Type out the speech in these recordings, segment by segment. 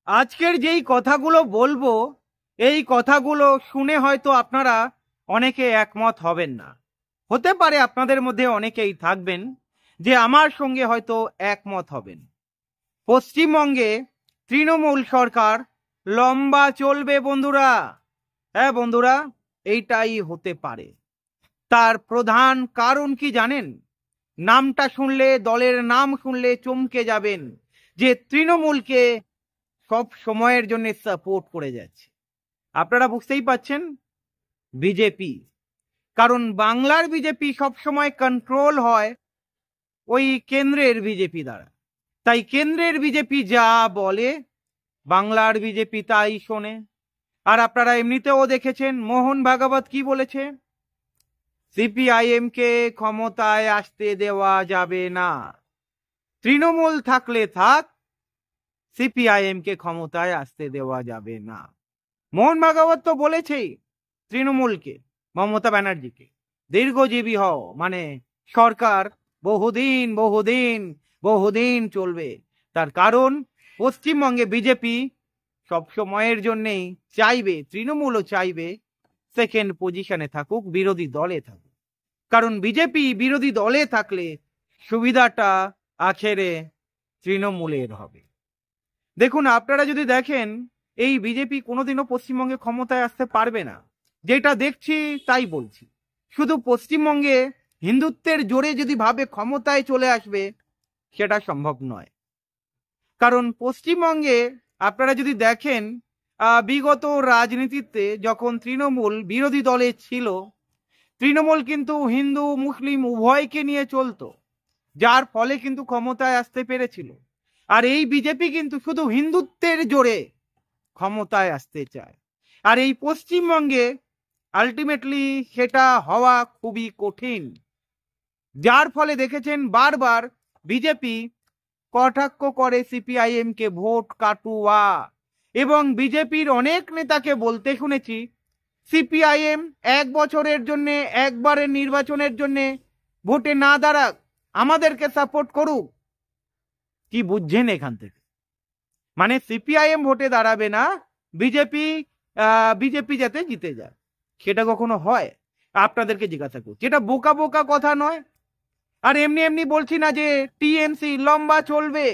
আজকের যেই কথাগুলো বলবো, এই কথাগুলো শুনে হয়তো আপনারা অনেকে একমত হবেন না। হতে পারে আপনাদের মধ্যে অনেকেই থাকবেন যে আমার সঙ্গে হয়তো একমত হবেন। পশ্চিমবঙ্গে তৃণমূল সরকার লম্বা চলবে বন্ধুরা। হ্যাঁ বন্ধুরা, এইটাই হতে পারে। তার প্রধান কারণ কি জানেন? নামটা শুনলে, দলের নাম শুনলে চমকে যাবেন যে তৃণমূলকে সব সময়ের জন্য সাপোর্ট করে যাচ্ছে। আপনারা বুঝতেই পাচ্ছেন, বিজেপি। কারণ বাংলার বিজেপি সবসময় কন্ট্রোল হয় ওই কেন্দ্রের বিজেপি দ্বারা। তাই কেন্দ্রের বিজেপি যা বলে বাংলার বিজেপি তাই শোনে। আর আপনারা এমনিতেও দেখেছেন মোহন ভাগবত কি বলেছে, সিপিআইএম কে ক্ষমতায় আসতে দেওয়া যাবে না। তৃণমূল থাকলে থাক, সিপিআইএম কে ক্ষমতায় আসতে দেওয়া যাবে না। মোহন ভাগবত তো বলেছেই তৃণমূলকে, মমতা ব্যানার্জিকে, দীর্ঘজীবী হও, মানে সরকার বহুদিন বহুদিন বহুদিন চলবে। তার কারণ পশ্চিমবঙ্গে বিজেপি সব সময়ের জন্যেই চাইবে, তৃণমূলও চাইবে সেকেন্ড পজিশনে থাকুক, বিরোধী দলে থাকুক। কারণ বিজেপি বিরোধী দলে থাকলে সুবিধাটা আখেরে তৃণমূলের হবে। দেখুন, আপনারা যদি দেখেন, এই বিজেপি কোনোদিনও পশ্চিমবঙ্গে ক্ষমতায় আসতে পারবে না। যেটা দেখছি তাই বলছি। শুধু পশ্চিমবঙ্গে হিন্দুত্বের জোরে যদি ভাবে ক্ষমতায় চলে আসবে, সেটা সম্ভব নয়। কারণ পশ্চিমবঙ্গে আপনারা যদি দেখেন, বিগত রাজনীতিতে যখন তৃণমূল বিরোধী দলে ছিল, তৃণমূল কিন্তু হিন্দু মুসলিম উভয়কে নিয়ে চলতো, যার ফলে কিন্তু ক্ষমতায় আসতে পেরেছিল। আর এই বিজেপি কিন্তু শুধু হিন্দুত্বের জোরে ক্ষমতায় আসতে চায়। আর এই পশ্চিমবঙ্গে আলটিমেটলি সেটা হওয়া খুবই কঠিন। যার ফলে দেখেছেন বারবার বিজেপি কটাক্ষ করে সিপিআইএম কে ভোট কাটুয়া, এবং বিজেপির অনেক নেতাকে বলতে শুনেছি সিপিআইএম 1 বছরের জন্য, একবারের নির্বাচনের জন্য ভোটে না দাঁড়াক, আমাদেরকে সাপোর্ট করুক। কি বুঝছেন এখান থেকে? মানে সিপিআইএম ভোটে দাঁড়াবে না, বিজেপি যাতে জিতে যায়। সেটা কখনো হয়? আপনাদেরকে জিজ্ঞাসা করছি, এটা বোকা বোকা কথা নয়। আর এমনি এমনি বলছি না যে টিএমসি লম্বা চলবে।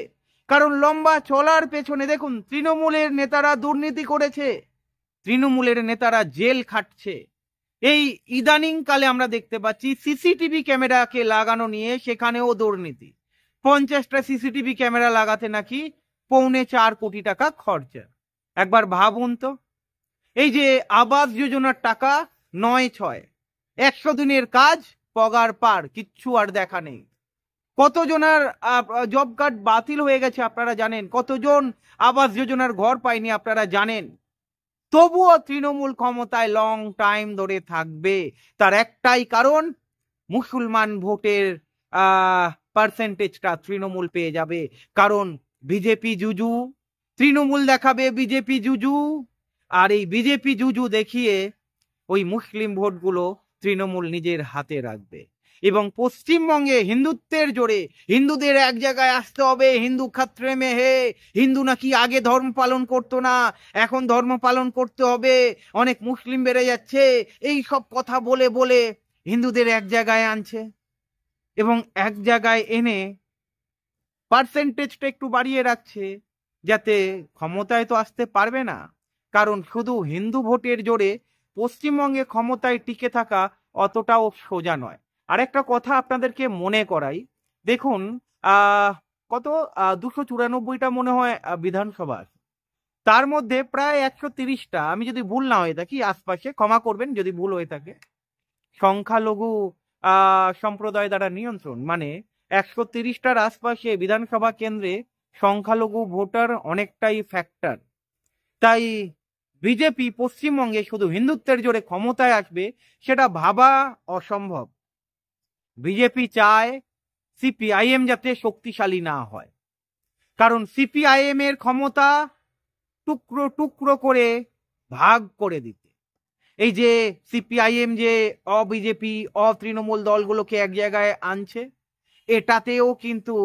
কারণ লম্বা চলার পেছনে দেখুন, তৃণমূলের নেতারা দুর্নীতি করেছে, তৃণমূলের নেতারা জেল খাটছে। এই ইদানিং কালে আমরা দেখতে পাচ্ছি সিসিটিভি ক্যামেরাকে লাগানো নিয়ে সেখানেও দুর্নীতি। 50টা সিসিটিভি ক্যামেরা লাগাতে নাকি 4.25 কোটি টাকা খরচা। একবার ভাবুন তো, এই যে আবাস যোজনার টাকা 9-6, 100 দিনের কাজ, পগার পার, কিচ্ছু আর দেখা নেই। কতজনের জব কার্ড বাতিল হয়ে গেছে আপনারা জানেন, কতজন আবাস যোজনার ঘর পায়নি আপনারা জানেন। তবুও তৃণমূল ক্ষমতায় লং টাইম ধরে থাকবে। তার একটাই কারণ, মুসলমান ভোটের পার্সেন্টেজটা তৃণমূল পেয়ে যাবে। কারণ বিজেপি জুজু, তৃণমূল দেখাবে বিজেপি জুজু, আর এই বিজেপি জুজু দেখিয়ে ওই মুসলিম ভোটগুলো তৃণমূল নিজের হাতে রাখবে। এবং পশ্চিমবঙ্গে হিন্দুত্বের জোরে হিন্দুদের এক জায়গায় আসতে হবে, হিন্দু খাত্রে মে হে, হিন্দু নাকি আগে ধর্ম পালন করতো না, এখন ধর্ম পালন করতে হবে, অনেক মুসলিম বেড়ে যাচ্ছে, এই সব কথা বলে বলে হিন্দুদের এক জায়গায় আনছে। এবং এক জায়গায় এনে পার্সেন্টেজটা একটু বাড়িয়ে রাখছে, যাতে ক্ষমতায় তো আসতে পারবে না। কারণ শুধু হিন্দু ভোটের জোরে পশ্চিমবঙ্গে ক্ষমতায় টিকে থাকা অতটাও সোজা নয়। আরেকটা কথা আপনাদেরকে মনে করাই, দেখুন কত 294টা মনে হয় বিধানসভা, তার মধ্যে প্রায় 130টা, আমি যদি ভুল না হয়ে থাকি, আশপাশে ক্ষমা করবেন যদি ভুল হয়ে থাকে, সংখ্যালঘু সম্প্রদায় দ্বারা নিয়ন্ত্রণ। মানে 130টার আশপাশে বিধানসভা কেন্দ্রে সংখ্যালঘু ভোটার অনেকটাই ফ্যাক্টর। তাই বিজেপি পশ্চিমবঙ্গে শুধু হিন্দুত্বের জোরে ক্ষমতায় আসবে সেটা ভাবা অসম্ভব। বিজেপি চায় সিপিআইএম যাতে শক্তিশালী না হয়। কারণ সিপিআইএম এর ক্ষমতা টুকরো টুকরো করে ভাগ করে দিতে। এই যে সিপিআইএম যে অবিজেপি অতৃণমূল দলগুলোকে এক জায়গায় আনছে, এটাতেও কিন্তু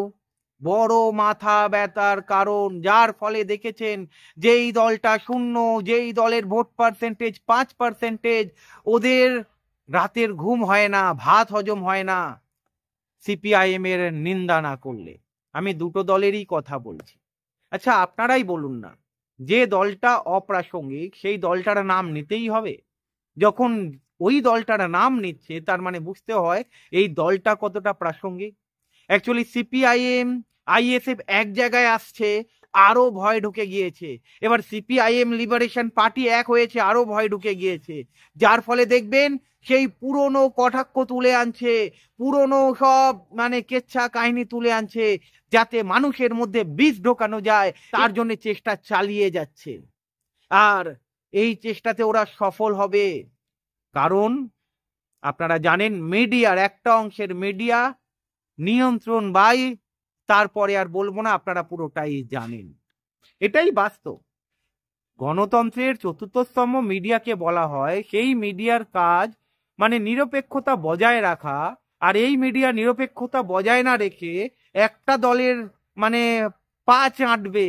বড় মাথা ব্যথার কারণ, যার ফলে দেখেছেন যেই দলটা শূন্য, যেই দলের ভোট পার্সেন্টেজ 5%, ওদের রাতের ঘুম হয় না, ভাত হজম হয় না সিপিআইএম এর নিন্দা না করলে। আমি দুটো দলেরই কথা বলছি। আচ্ছা আপনারাই বলুন না, যে দলটা অপ্রাসঙ্গিক সেই দলটার নাম নিতেই হবে? যখন ওই দলটার নাম নিচ্ছে তার মানে বুঝতে হয় এই দলটা কতটা প্রাসঙ্গিক। অ্যাকচুয়ালি সিপিআইএম আইএসএফ এক জায়গায় আসছে, আরো ভয় ঢুকে গিয়েছে। এবার সিপিআইএম লিবারেশন পার্টি এক হয়েছে, আরো ভয় ঢুকে গিয়েছে। যার ফলে দেখবেন সেই পুরনো কটাক্ষ তুলে আনছে, পুরনো সব মানে কেচ্ছা কাহিনী তুলে আনছে, যাতে মানুষের মধ্যে বিষ ঢোকানো যায় তার জন্য চেষ্টা চালিয়ে যাচ্ছে। আর এই চেষ্টাতে ওরা সফল হবে, কারণ আপনারা জানেন মিডিয়ার একটা অংশের মিডিয়া নিয়ন্ত্রণ বাই, তারপরে আর বলবো না, আপনারা পুরোটাই জানেন, এটাই বাস্তব। গণতন্ত্রের চতুর্থ স্তম্ভ মিডিয়াকে বলা হয়, সেই মিডিয়ার কাজ মানে নিরপেক্ষতা বজায় রাখা। আর এই মিডিয়া নিরপেক্ষতা বজায় না রেখে একটা দলের মানে পা চাটবে,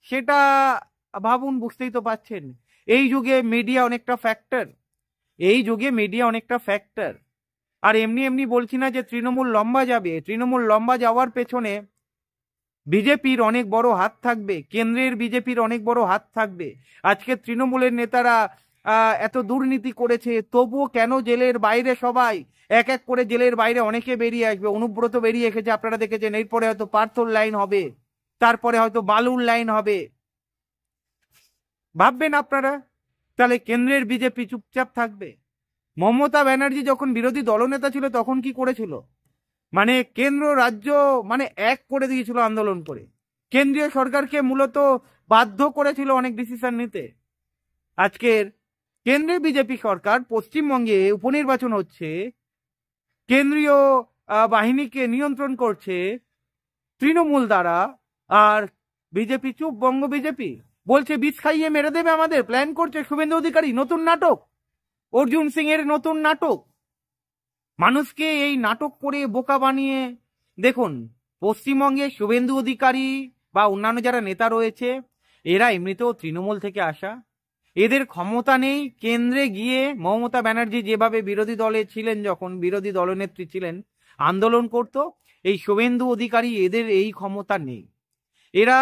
সেটা ভাবুন, বুঝতেই তো পাচ্ছেন। এই যুগে মিডিয়া অনেকটা ফ্যাক্টর, এই যুগে মিডিয়া অনেকটা ফ্যাক্টর। আর এমনি এমনি বলছি না যে তৃণমূল লম্বা যাবে। তৃণমূল লম্বা যাওয়ার পেছনে বিজেপির অনেক বড় হাত থাকবে, কেন্দ্রের বিজেপির অনেক বড় হাত থাকবে। আজকে তৃণমূলের নেতারা এত দুর্নীতি করেছে, তবুও কেন জেলের বাইরে সবাই এক এক করে জেলের বাইরে অনেকে বেরিয়ে আসবে। অনুব্রত বেরিয়ে এসেছে, আপনারা দেখেছেন। এরপরে হয়তো পার্থর লাইন হবে, তারপরে হয়তো বালুর লাইন হবে। ভাববেন আপনারা, তাহলে কেন্দ্রের বিজেপি চুপচাপ থাকবে? মমতা ব্যানার্জি যখন বিরোধী দলনেতা ছিল তখন কি করেছিল? মানে কেন্দ্র রাজ্য মানে এক করে দিয়েছিল আন্দোলন করে, কেন্দ্রীয় সরকারকে মূলত বাধ্য করেছিল অনেক ডিসিশন নিতে। আজকের কেন্দ্রের বিজেপি সরকার, পশ্চিমবঙ্গে উপনির্বাচন হচ্ছে, কেন্দ্রীয় বাহিনীকে নিয়ন্ত্রণ করছে তৃণমূল দ্বারা, আর বিজেপি চুপ। বঙ্গ বিজেপি বলছে বিষ খাইয়ে মেরে দেবে আমাদের, প্ল্যান করছে শুভেন্দু অধিকারী নতুন নাটক, অর্জুন সিং এর নতুন নাটক। মানুষকে এই নাটক করে বোকা বানিয়ে, দেখুন পশ্চিমবঙ্গে শুভেন্দু অধিকারী বা অন্যান্য যারা নেতা রয়েছে, এরা এমনিতেও তৃণমূল থেকে আসা, এদের ক্ষমতা নেই কেন্দ্রে গিয়ে মমতা ব্যানার্জি যেভাবে বিরোধী দলে ছিলেন, যখন বিরোধী দলনেত্রী ছিলেন, আন্দোলন করত। এই শুভেন্দু অধিকারী, এদের এই ক্ষমতা নেই। এরা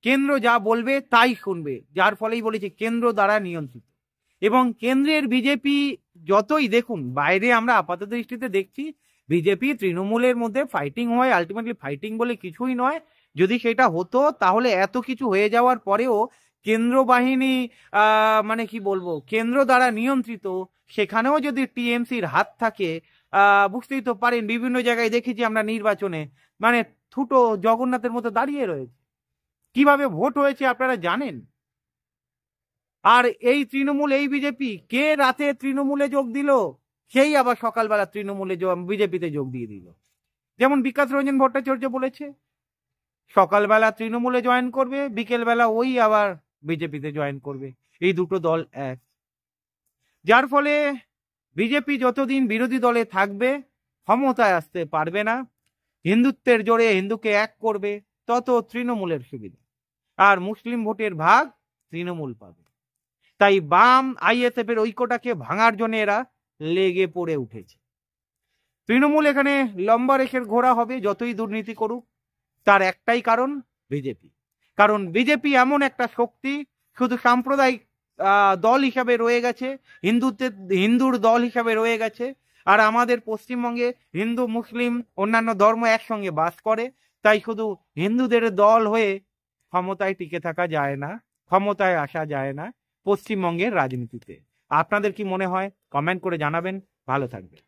কেন্দ্র যা বলবে তাই শুনবে, যার ফলেই বলেছে কেন্দ্র দ্বারা নিয়ন্ত্রিত। এবং কেন্দ্রের বিজেপি যতই দেখুন, বাইরে আমরা আপাত দৃষ্টিতে দেখছি বিজেপি তৃণমূলের মধ্যে ফাইটিং হয়, আলটিমেটলি ফাইটিং বলে কিছুই নয়। যদি সেটা হতো তাহলে এত কিছু হয়ে যাওয়ার পরেও কেন্দ্র বাহিনী মানে কি বলবো, কেন্দ্র দ্বারা নিয়ন্ত্রিত, সেখানেও যদি টিএমসির হাত থাকে, বুঝতেই তো পারেন বিভিন্ন জায়গায় দেখেছি আমরা নির্বাচনে, মানে ছোট জগন্নাথের মতো দাঁড়িয়ে রয়েছে। কিভাবে ভোট হয়েছে আপনারা জানেন। আর এই তৃণমূল, এই বিজেপি, কে রাতে তৃণমূলে যোগ দিল, সেই আবার সকালবেলা তৃণমূলে বিজেপিতে যোগ দিয়ে দিল। যেমন বিকাশ রঞ্জন ভট্টাচার্য বলেছে সকালবেলা তৃণমূলে জয়েন করবে, বিকেলবেলা ওই আবার বিজেপিতে জয়েন করবে। এই দুটো দল এক, যার ফলে বিজেপি যতদিন বিরোধী দলে থাকবে ক্ষমতায় আসতে পারবে না। হিন্দুত্বের জোরে হিন্দুকে এক করবে, তত তৃণমূলের সুবিধা, আর মুসলিম ভোটের ভাগ তৃণমূল পাবে। তাই বাম আইএসএফ এর ঐক্যটাকে ভাঙার জন্য এরা লেগে পড়ে উঠেছে। তৃণমূল এখানে লম্বা রেখের ঘোড়া হবে যতই দুর্নীতি করুক, তার একটাই কারণ বিজেপি। কারণ বিজেপি এমন একটা শক্তি, শুধু সাম্প্রদায়িক দল হিসাবে রয়ে গেছে, হিন্দুর দল হিসাবে রয়ে গেছে। আর আমাদের পশ্চিমবঙ্গে হিন্দু মুসলিম অন্যান্য ধর্ম একসঙ্গে বাস করে, তাই শুধু হিন্দুদের দল হয়ে ক্ষমতায় টিকে থাকা যায় না, ক্ষমতায় আসা যায় না পশ্চিমবঙ্গের রাজনীতিতে। আপনাদের কি মনে হয় কমেন্ট করে জানাবেন। ভালো থাকবেন।